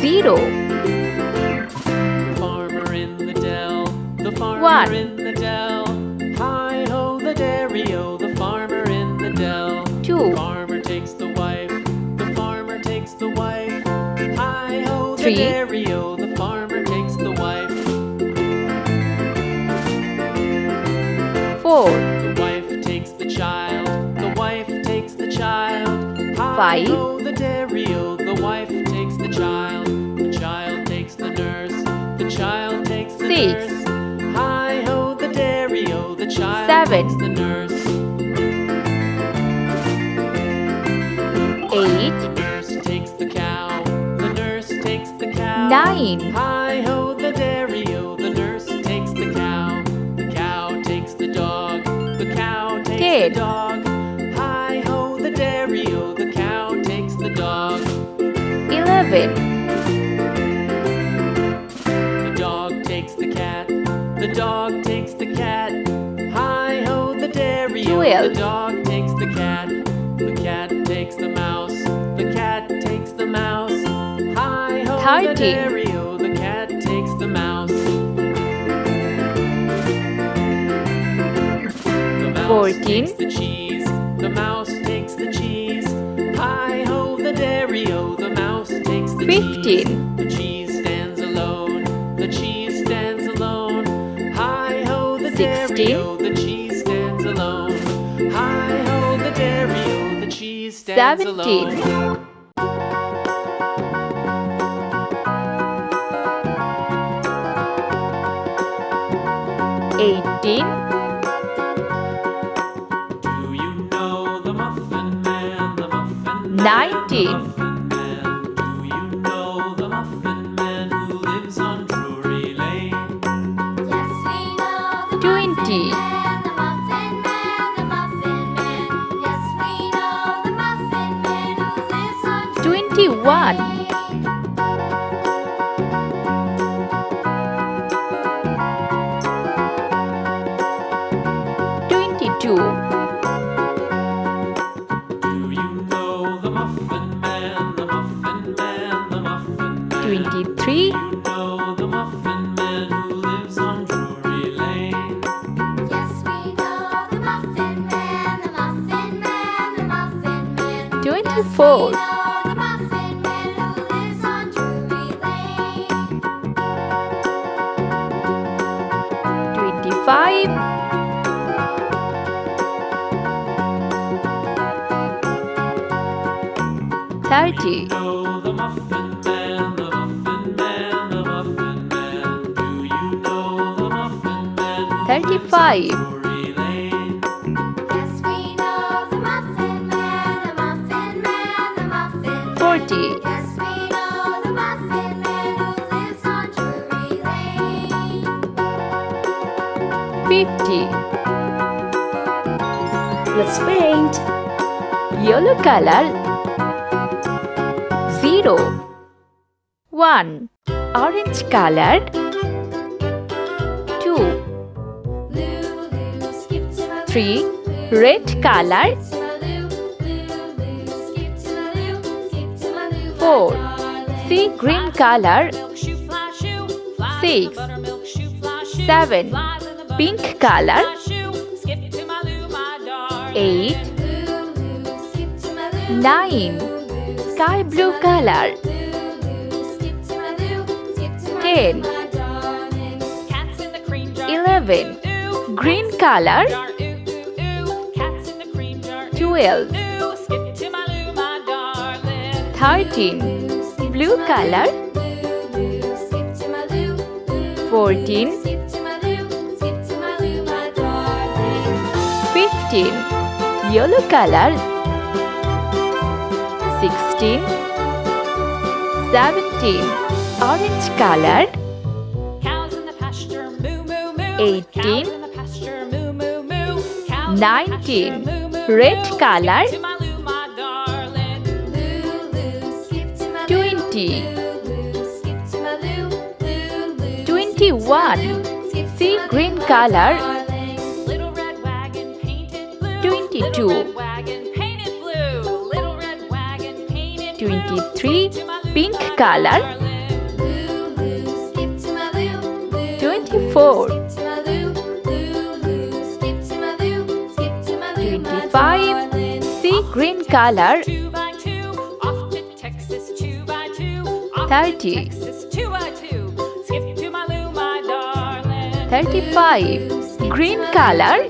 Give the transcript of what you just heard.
0. Farmer in the dell, the farmer 1. in the dell. Hi-ho the dairy-o, the farmer in the dell. 2. The farmer takes the wife, the farmer takes the wife. Hi-ho the 3. dairy-o, the farmer takes the wife. 4. The wife takes the child, the wife takes the child. 5. Hi-ho the dairy-o, the wife takes the child. The child takes the nurse, the child takes the 6. nurse. Hi-ho the dairy-o, the child 7. takes the nurse. 8. The nurse takes the cow, the nurse takes the cow. 9. Hi-ho the dairy-o, the nurse takes the cow. The cow takes the dog, the cow takes 10. the dog. Hi-ho the dairy-o, the cow takes the dog. 11. The dog takes the cat, the dog takes the cat. Hi-ho the dairy-o, 12. the dog takes the cat. The cat takes the mouse, the cat takes the mouse. Hi-ho the 13. dairy-o, the cat takes the mouse. The mouse 14. takes the cheese, the mouse takes the cheese. Hi-ho the dairy-o, the mouse takes the 15. cheese. The cheese stands alone, the cheese stands alone. Hi-ho the 16. dairy-o, the cheese stands alone. Hi-ho the dairy-o, the cheese stands 17. alone. 18. Do you know the muffin man, the muffin man? 19. The muffin man. Do you know the muffin man who lives on Drury Lane? Yes, we know the 20. the muffin man, the muffin man. Yes, we know the muffin man who lives on 21. 22. Do you know the muffin man, the muffin man, the muffin man? 23. Do you know the muffin man who lives on Drury Lane? Yes, we know the muffin man, the muffin man, the muffin man. 24. Yes, we know the muffin man who lives on Drury Lane. 25. 30. Know the muffin man, the muffin man, the muffin man. Do you know the muffin man who 35. lives on Drury Lane? Yes, we know the muffin man, the muffin man, the muffin man. 40. Yes, we know the muffin man who lives on Drury Lane. 50. Let's paint. Yellow color 0. 1. Orange colored 2. Lulu, skip to my 3. Red color skip to my loo, skip to my loo, 4. my darling. Sea green color Milk shoe, fly shoe, flies 6. in the buttermilk shoe, fly shoe, 7. flies in the Pink buttermilk color shoe, fly shoe, skip to my loo, my darling. 8. Lulu, skip to my loo, 9. Lulu, Sky blue color Lulu, skip to my loo, skip to my 10. loo, my darling. Cats in the cream jar. 11. Ooh, ooh, Green cats in the color jar. Ooh, ooh, ooh, cats in the cream jar. Ooh, 12. ooh, skip to my loo, my darling. 13. Blue color Lulu, skip to my loo, Lulu, 14. skip to my loo, skip to my loo, my darling. 15. Yellow color 16. 17. Orange colored Cows in the pasture, moo, moo, moo. 18. Cows in the pasture, moo, moo, moo. Cows in the 19. pasture, moo, moo, Red moo. color Skip to my loo, my darling. Lulu, skip to my loo, 20. Lulu, skip to my loo, Lulu, 21. skip to Sea my loo, green my color darling. Little red wagon painted blue. 22. Little red wagon painted blue. Little red wagon painted blue. 23. To my loo, Pink my color darling. 24. Skip to my loo, loo, loo. Skip to my loo, skip to my loo, my 25. darling. See green color. 2 by 2, off to Texas 2 by 2, off 30. to Texas 2 by 2. Skip to my loo, my darling. 35. Green color.